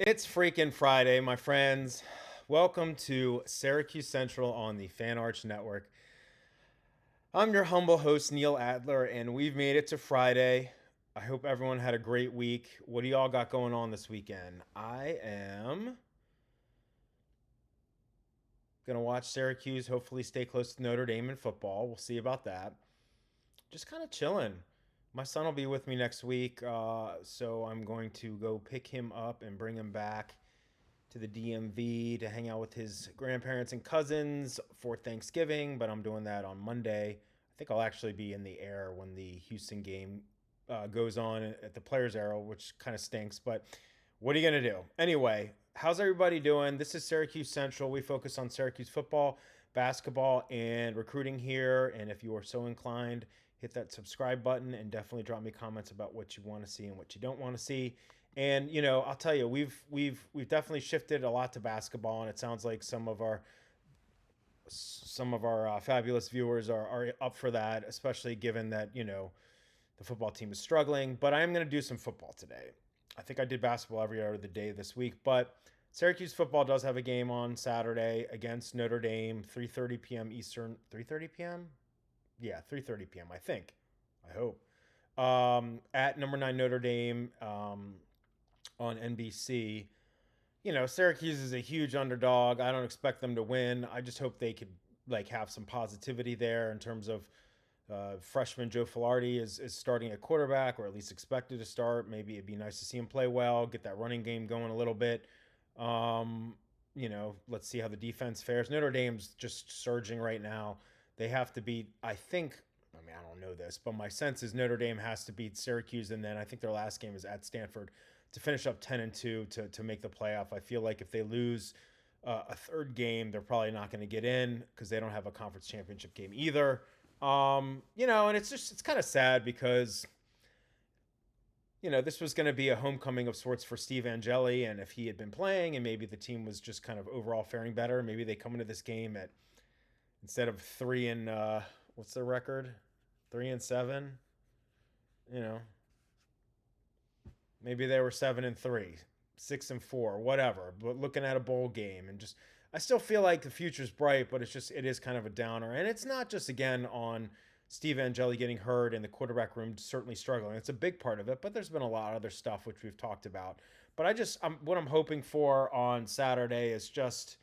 It's freaking Friday, my friends. Welcome to Syracuse Central on the Fan Arch Network. I'm your humble host, Neil Adler, and we've made it to Friday. I hope everyone had a great week. What do y'all got going on this weekend? I am going to watch Syracuse, hopefully stay close to Notre Dame in football. We'll see about that. Just kind of chilling. My son will be with me next week, so I'm going to go pick him up and bring him back to the DMV to hang out with his grandparents and cousins for Thanksgiving, but I'm doing that on Monday. I think I'll actually be in the air when the Houston game goes on at the Players Arrow, which kind of stinks, but what are you going to do? Anyway, how's everybody doing? This is Syracuse Central. We focus on Syracuse football, basketball, and recruiting here. And if you are so inclined, hit that subscribe button and definitely drop me comments about what you want to see and what you don't want to see. And I'll tell you, we've definitely shifted a lot to basketball, and it sounds like some of our fabulous viewers are up for that, especially given that the football team is struggling. But I am going to do some football today. I think I did basketball every other day this week, but Syracuse football does have a game on Saturday against Notre Dame, 3:30 p.m. Eastern. 3:30 p.m. Yeah, 3:30 p.m. I think. I hope. At number 9 Notre Dame. On NBC. Syracuse is a huge underdog. I don't expect them to win. I just hope they could have some positivity there in terms of freshman Joe Filardi is starting at quarterback, or at least expected to start. Maybe it'd be nice to see him play well, get that running game going a little bit. Let's see how the defense fares. Notre Dame's just surging right now. They have to beat, I think, I mean, I don't know this, but my sense is Notre Dame has to beat Syracuse, and then I think their last game is at Stanford to finish up 10-2 to make the playoff. I feel like if they lose a third game, they're probably not going to get in because they don't have a conference championship game either. And it's kind of sad because this was going to be a homecoming of sorts for Steve Angeli, and if he had been playing and maybe the team was just kind of overall faring better, maybe they come into this game at instead of three and what's the record, 3-7. You know, maybe they were 7-3, 6-4, whatever. But looking at a bowl game and just, I still feel like the future's bright, but it is kind of a downer, and it's not just again on Steve Angeli getting hurt and the quarterback room certainly struggling. It's a big part of it, but there's been a lot of other stuff which we've talked about. But what I'm hoping for on Saturday is just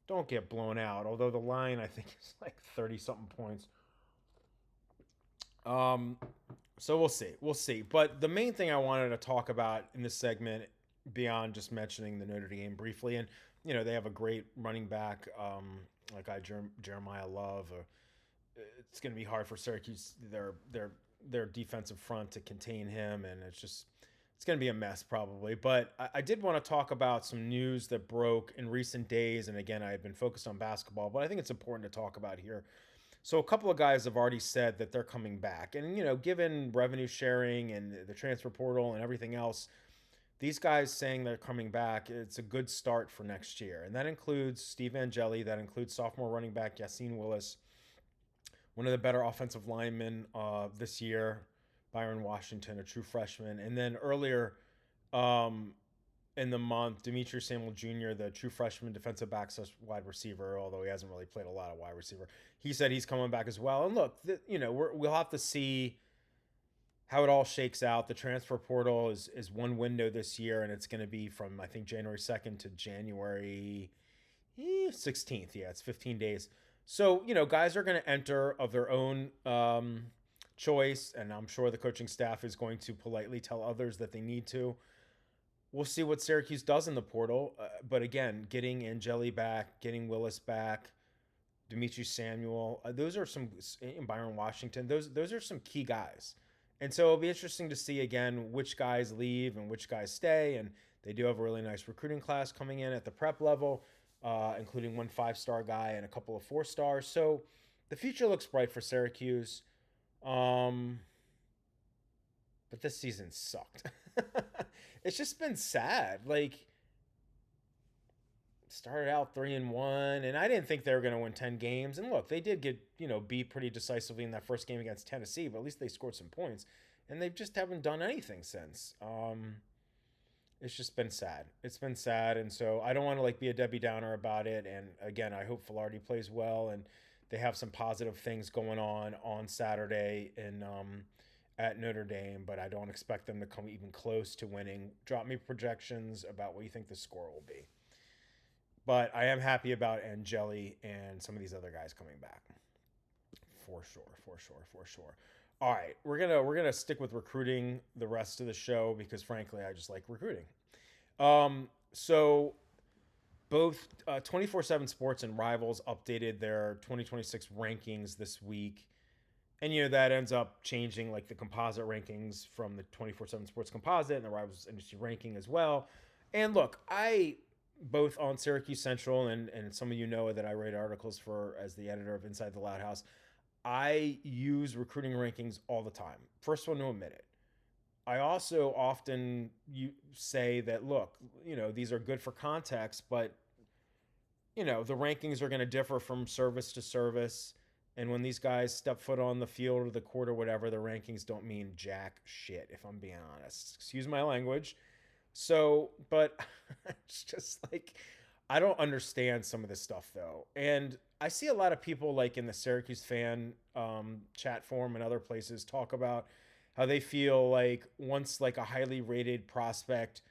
don't get blown out. Although the line I think is like 30 something points. Um, so we'll see. We'll see. But the main thing I wanted to talk about in this segment, beyond just mentioning the Notre Dame briefly, and they have a great running back, Jeremiah Love. It's going to be hard for Syracuse their defensive front to contain him, and it's going to be a mess probably. But I did want to talk about some news that broke in recent days, and again, I have been focused on basketball, but I think it's important to talk about here. So a couple of guys have already said that they're coming back. And, given revenue sharing and the transfer portal and everything else, these guys saying they're coming back, it's a good start for next year. And that includes Steve Angeli, that includes sophomore running back Yassine Willis, one of the better offensive linemen this year, Byron Washington, a true freshman. And then earlier in the month, Demetri Samuel Jr., the true freshman defensive back / wide receiver, although he hasn't really played a lot of wide receiver, he said he's coming back as well. And look, we'll have to see how it all shakes out. The transfer portal is one window this year, and it's going to be from, I think, January 2nd to January 16th. Yeah, it's 15 days. So, guys are going to enter of their own choice, and I'm sure the coaching staff is going to politely tell others that they need to. We'll see what Syracuse does in the portal. But again, getting Angeli back, getting Willis back, Demetri Samuel, those are some, Byron Washington, those are some key guys. And so it'll be interesting to see again which guys leave and which guys stay. And they do have a really nice recruiting class coming in at the prep level, including one 5-star guy and a couple of 4-stars. So the future looks bright for Syracuse. But this season sucked. It's just been sad. Like, started out 3-1, and I didn't think they were going to win 10 games. And look, they did get beat pretty decisively in that first game against Tennessee, but at least they scored some points, and they just haven't done anything since. It's just been sad. It's been sad, and so I don't want to like be a Debbie Downer about it. And again, I hope Filardi plays well, and they have some positive things going on Saturday in at Notre Dame. But I don't expect them to come even close to winning. Drop me projections about what you think the score will be. But I am happy about Angeli and some of these other guys coming back. For sure, for sure, for sure. All right, we're gonna stick with recruiting the rest of the show because frankly, I just like recruiting. So both 24/7 Sports and Rivals updated their 2026 rankings this week, and that ends up changing like the composite rankings from the 24/7 Sports composite and the Rivals industry ranking as well. And look, I both on Syracuse Central and some of that I write articles for as the editor of Inside the Loud House. I use recruiting rankings all the time. First one to admit it. I also often say that, look, these are good for context, but, the rankings are going to differ from service to service. And when these guys step foot on the field or the court or whatever, the rankings don't mean jack shit, if I'm being honest. Excuse my language. So, but it's just like, I don't understand some of this stuff though. And I see a lot of people like in the Syracuse fan chat forum and other places talk about how they feel like once like a highly rated prospect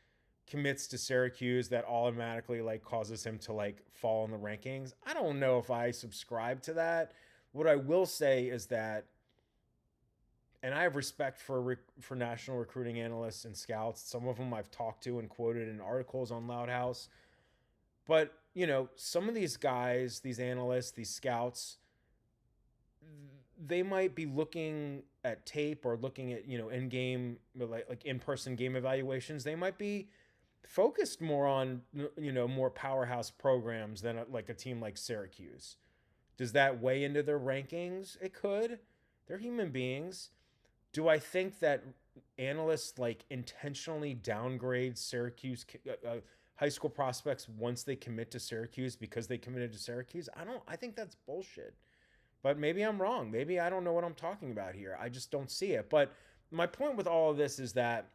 commits to Syracuse, that automatically like causes him to like fall in the rankings. I don't know if I subscribe to that. What I will say is that, and I have respect for national recruiting analysts and scouts. Some of them I've talked to and quoted in articles on Loud House. But, some of these guys, these analysts, these scouts, they might be looking at tape or looking at, in-game, like in-person game evaluations. They might be focused more on, more powerhouse programs than like a team like Syracuse. Does that weigh into their rankings? It could. They're human beings. Do I think that analysts like intentionally downgrade Syracuse high school prospects once they commit to Syracuse because they committed to Syracuse? I think that's bullshit. But maybe I'm wrong. Maybe I don't know what I'm talking about here. I just don't see it. But my point with all of this is that,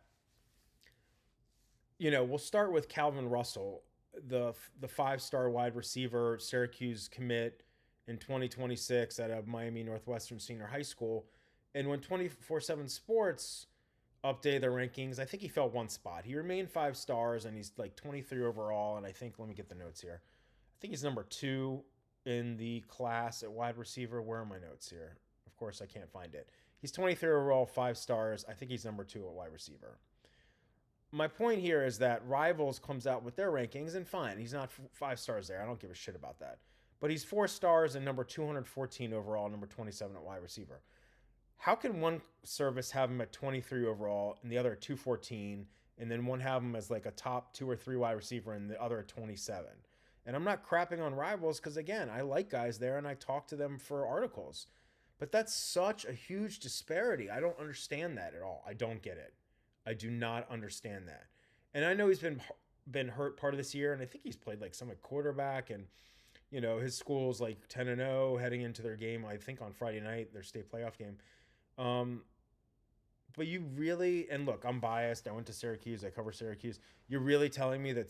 we'll start with Calvin Russell, the 5-star wide receiver, Syracuse commit in 2026 at a Miami Northwestern Senior High School. And when 24/7 Sports updated their rankings, I think he fell one spot. He remained 5 stars, and he's like 23 overall. And I think, let me get the notes here. I think he's number 2 in the class at wide receiver. Where are my notes here? Of course, I can't find it. He's 23 overall, 5 stars. I think he's number 2 at wide receiver. My point here is that Rivals comes out with their rankings, and fine, he's not 5 stars there. I don't give a shit about that. But he's 4 stars and number 214 overall, number 27 at wide receiver. How can one service have him at 23 overall and the other at 214, and then one have him as like a top 2 or 3 wide receiver and the other at 27? And I'm not crapping on Rivals because, again, I like guys there and I talk to them for articles. But that's such a huge disparity. I don't understand that at all. I don't get it. I do not understand that. And I know he's been hurt part of this year, and I think he's played like some at quarterback, and his school's like 10-0 heading into their game, I think on Friday night, their state playoff game. But you really, and look, I'm biased. I went to Syracuse. I cover Syracuse. You're really telling me that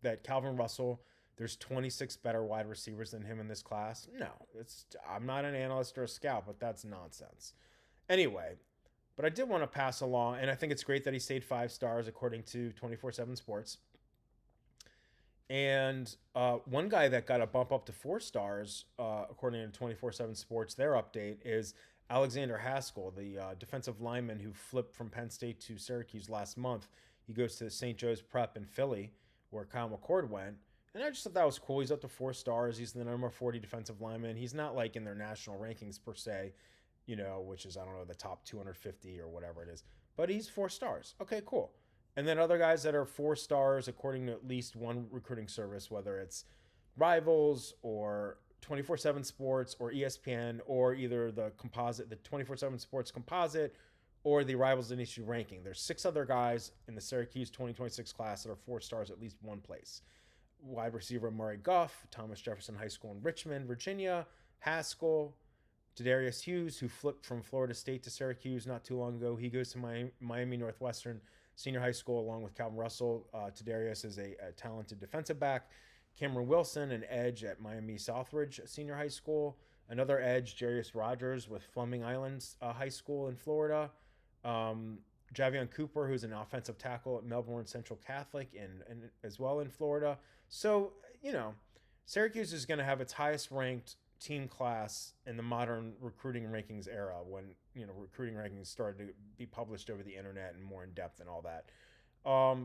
that Calvin Russell, there's 26 better wide receivers than him in this class? No, I'm not an analyst or a scout, but that's nonsense. Anyway, but I did want to pass along, and I think it's great that he stayed 5 stars according to 24/7 Sports. And one guy that got a bump up to 4 stars, according to 24/7 Sports, their update is Alexander Haskell, the defensive lineman who flipped from Penn State to Syracuse last month. He goes to St. Joe's Prep in Philly, where Kyle McCord went. And I just thought that was cool. He's up to 4 stars. He's the number 40 defensive lineman. He's not like in their national rankings per se, which is, I don't know, the top 250 or whatever it is. But he's 4 stars. Okay, cool. And then other guys that are 4 stars, according to at least one recruiting service, whether it's Rivals or 24/7 Sports or ESPN or either the 24/7 Sports composite or the Rivals industry ranking. There's 6 other guys in the Syracuse 2026 class that are 4 stars at least one place. Wide receiver Murray Guff, Thomas Jefferson High School in Richmond, Virginia, Haskell, D'Darius Hughes, who flipped from Florida State to Syracuse not too long ago. He goes to Miami Northwestern Senior High School, along with Calvin Russell. Tadarius is a talented defensive back. Cameron Wilson, an edge at Miami Southridge Senior High School. Another edge, Jarius Rogers with Fleming Islands High School in Florida. Javion Cooper, who's an offensive tackle at Melbourne Central Catholic and as well in Florida. So, Syracuse is going to have its highest ranked team class in the modern recruiting rankings era, when recruiting rankings started to be published over the internet and more in depth and all that.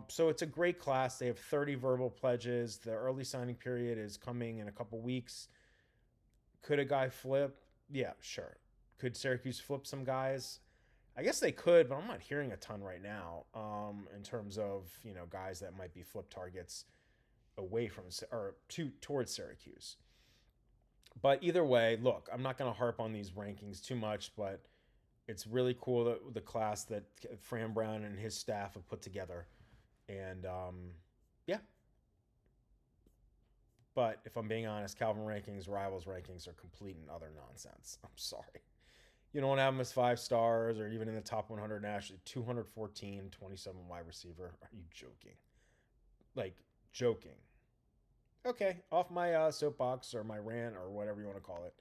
So it's a great class. They have 30 verbal pledges. The early signing period is coming in a couple weeks. Could a guy flip? Yeah, sure. Could Syracuse flip some guys? I guess they could, but I'm not hearing a ton right now in terms of guys that might be flip targets away from or towards Syracuse. But either way, look, I'm not going to harp on these rankings too much, but it's really cool that the class that Fran Brown and his staff have put together. And yeah. But if I'm being honest, Calvin rankings, Rivals rankings are complete and utter nonsense. I'm sorry. You don't have them as 5 stars or even in the top 100 nationally. 214, 27 wide receiver. Are you joking? Like, joking. Okay, off my soapbox or my rant or whatever you want to call it.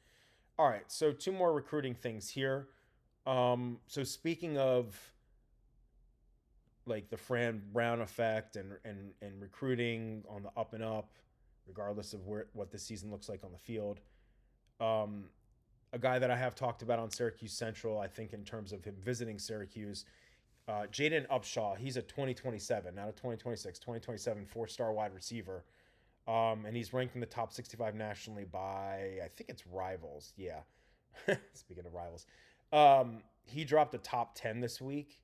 All right, so 2 more recruiting things here. So speaking of like the Fran Brown effect and recruiting on the up and up, regardless of what the season looks like on the field. A guy that I have talked about on Syracuse Central, I think in terms of him visiting Syracuse, Jaden Upshaw. He's a 2027, not a 2026, 2027 4-star wide receiver. And he's ranked in the top 65 nationally by, I think it's Rivals. Yeah. Speaking of Rivals. He dropped a top 10 this week.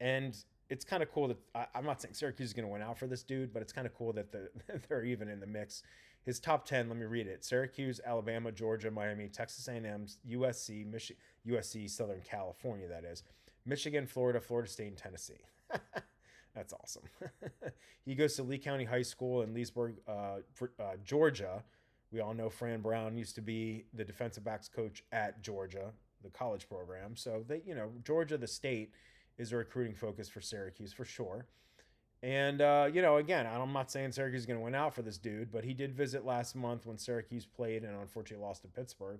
And it's kind of cool that I'm not saying Syracuse is going to win out for this dude, but it's kind of cool that they're even in the mix. His top 10, let me read it. Syracuse, Alabama, Georgia, Miami, Texas A&M, USC, USC, Southern California, that is. Michigan, Florida, Florida State, and Tennessee. That's awesome. He goes to Lee County High School in Leesburg, Georgia. We all know Fran Brown used to be the defensive backs coach at Georgia, the college program. So Georgia, the state, is a recruiting focus for Syracuse for sure. And, again, I'm not saying Syracuse is going to win out for this dude, but he did visit last month when Syracuse played and unfortunately lost to Pittsburgh.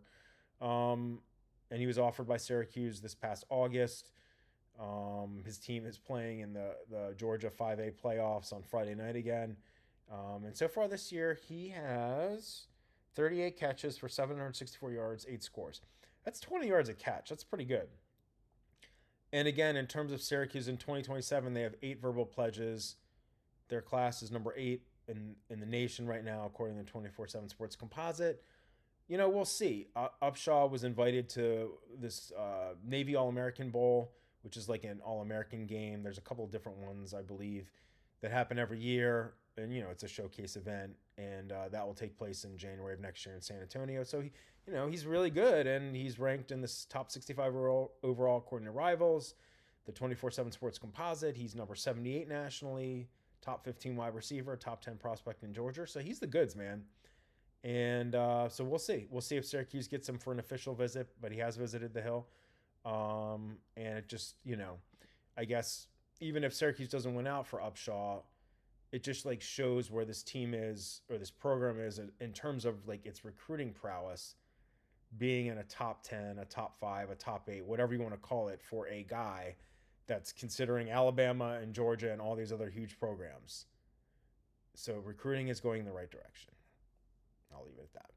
And he was offered by Syracuse this past August. His team is playing in the Georgia 5A playoffs on Friday night again. And so far this year, he has 38 catches for 764 yards, 8 scores. That's 20 yards a catch. That's pretty good. And again, in terms of Syracuse in 2027, they have 8 verbal pledges. Their class is number 8 in the nation right now, according to the 24/7 Sports Composite. We'll see. Upshaw was invited to this Navy All-American Bowl, which is like an All-American game. There's a couple of different ones, I believe, that happen every year. And, it's a showcase event. And that will take place in January of next year in San Antonio. So, he's really good. And he's ranked in this top 65 overall according to Rivals. The 24/7 Sports Composite, he's number 78 nationally. Top 15 wide receiver, top 10 prospect in Georgia. So he's the goods, man. And so we'll see. We'll see if Syracuse gets him for an official visit. But he has visited the Hill. And it just, I guess even if Syracuse doesn't win out for Upshaw, it just like shows where this team is or this program is in terms of like its recruiting prowess, being in a top 10, a top 5, a top 8, whatever you want to call it, for a guy that's considering Alabama and Georgia and all these other huge programs. So recruiting is going in the right direction. I'll leave it at that.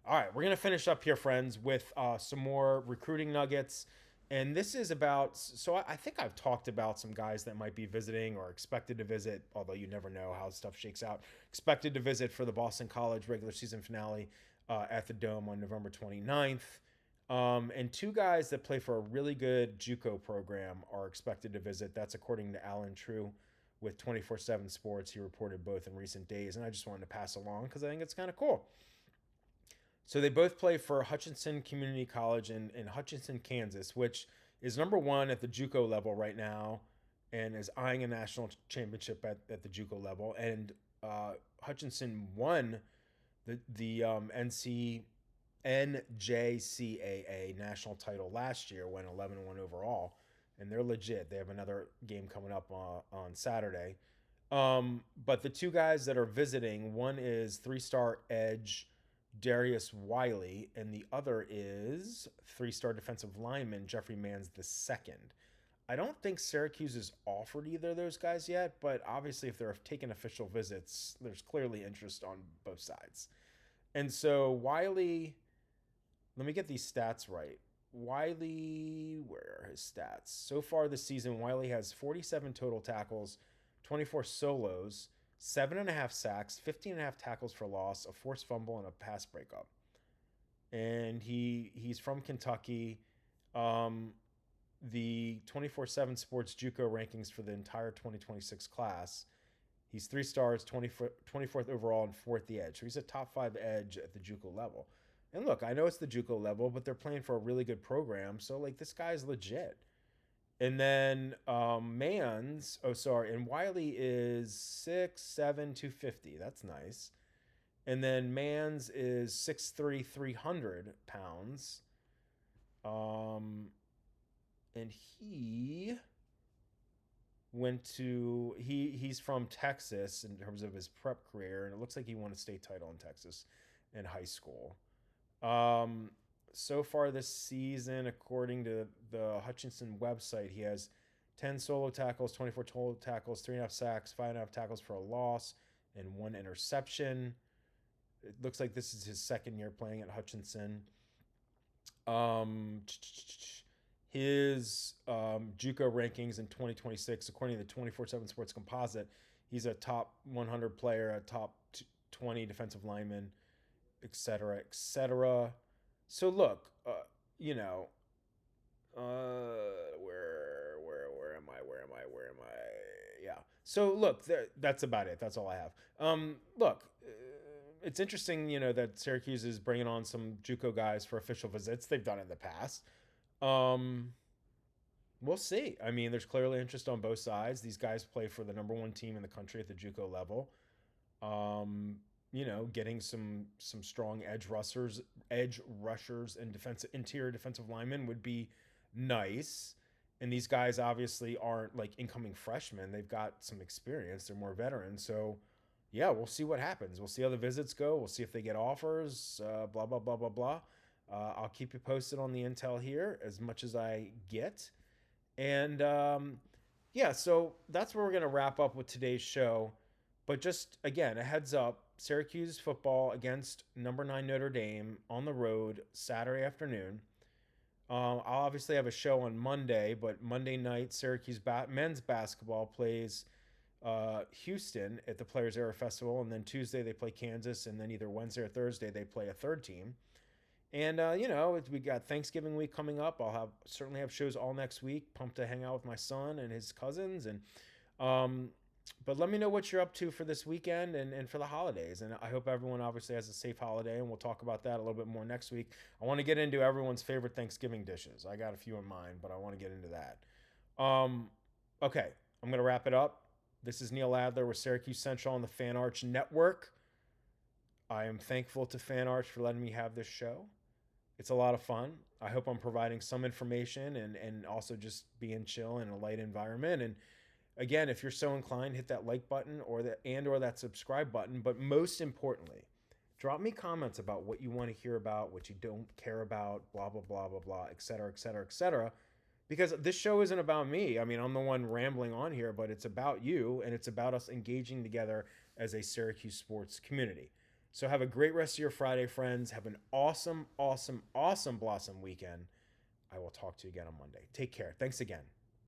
All right, we're going to finish up here, friends, with some more recruiting nuggets. And this is about, so I think I've talked about some guys that might be visiting or expected to visit, although you never know how stuff shakes out, expected to visit for the Boston College regular season finale at the Dome on November 29th. And 2 guys that play for a really good JUCO program are expected to visit. That's according to Alan True with 24/7 Sports. He reported both in recent days, and I just wanted to pass along because I think it's kind of cool. So they both play for Hutchinson Community College in Hutchinson, Kansas, which is number 1 at the JUCO level right now and is eyeing a national championship at the JUCO level. And Hutchinson won the NJCAA national title last year, went 11-1 overall. and they're legit. They have another game coming up on Saturday. But the two guys that are visiting, one is three-star edge Darius Wiley, and the other is three-star defensive lineman Jeffrey Manns the second. I don't think Syracuse has offered either of those guys yet, but obviously if they're taking official visits, there's clearly interest on both sides. And so Wiley, let me get these stats right. Wiley, where are his stats? So far this season, Wiley has 47 total tackles, 24 solos, 7.5 sacks, 15.5 tackles for loss, a forced fumble, and a pass breakup. And he's from Kentucky. The 24/7 Sports JUCO rankings for the entire 2026 class. He's 3 stars, 24th overall, and 4th the edge. So he's a top 5 edge at the JUCO level. And look, I know it's the JUCO level, but they're playing for a really good program. So, like, this guy's legit. And then Manns, and Wiley is 6'7", 250. That's nice. And then Manns is 6'3", 300 pounds. And he went to he's from Texas in terms of his prep career, and it looks like he won a state title in Texas in high school. So far this season, according to the Hutchinson website, he has 10 solo tackles, 24 total tackles, 3.5 sacks, 5.5 tackles for a loss, and 1 interception. It looks like this is his second year playing at Hutchinson. His JUCO rankings in 2026, according to the 24/7 Sports Composite, he's a top 100 player, a top 20 defensive lineman, etc., etc. So look, where am I? Yeah. So look, that's about it. That's all I have. Look, it's interesting, that Syracuse is bringing on some JUCO guys for official visits. They've done it in the past. We'll see. I mean, there's clearly interest on both sides. These guys play for the number 1 team in the country at the JUCO level. Getting some strong edge rushers, and interior defensive linemen would be nice. And these guys obviously aren't like incoming freshmen. They've got some experience. They're more veterans. So, yeah, we'll see what happens. We'll see how the visits go. We'll see if they get offers. Blah blah blah blah blah. I'll keep you posted on the intel here as much as I get. And so that's where we're going to wrap up with today's show. But just, again, a heads up, Syracuse football against number 9 Notre Dame on the road Saturday afternoon. I'll obviously have a show on Monday, but Monday night, Syracuse men's basketball plays Houston at the Players Era Festival, and then Tuesday they play Kansas, and then either Wednesday or Thursday they play a third team. And, we got Thanksgiving week coming up. I'll certainly have shows all next week. Pumped to hang out with my son and his cousins. And but let me know what you're up to for this weekend and for the holidays. And I hope everyone obviously has a safe holiday, and we'll talk about that a little bit more next week. I want to get into everyone's favorite Thanksgiving dishes. I got a few in mind, but I want to get into that. Okay, I'm going to wrap it up. This is Neil Adler with Syracuse Central on the Fan Arch Network. I am thankful to Fan Arch for letting me have this show. It's a lot of fun. I hope I'm providing some information and also just being chill in a light environment. And again, if you're so inclined, hit that like button or that subscribe button. But most importantly, drop me comments about what you want to hear about, what you don't care about, blah, blah, blah, blah, blah, et cetera, et cetera, et cetera. Because this show isn't about me. I mean, I'm the one rambling on here, but it's about you, and it's about us engaging together as a Syracuse sports community. So have a great rest of your Friday, friends. Have an awesome, awesome, awesome Blossom weekend. I will talk to you again on Monday. Take care. Thanks again.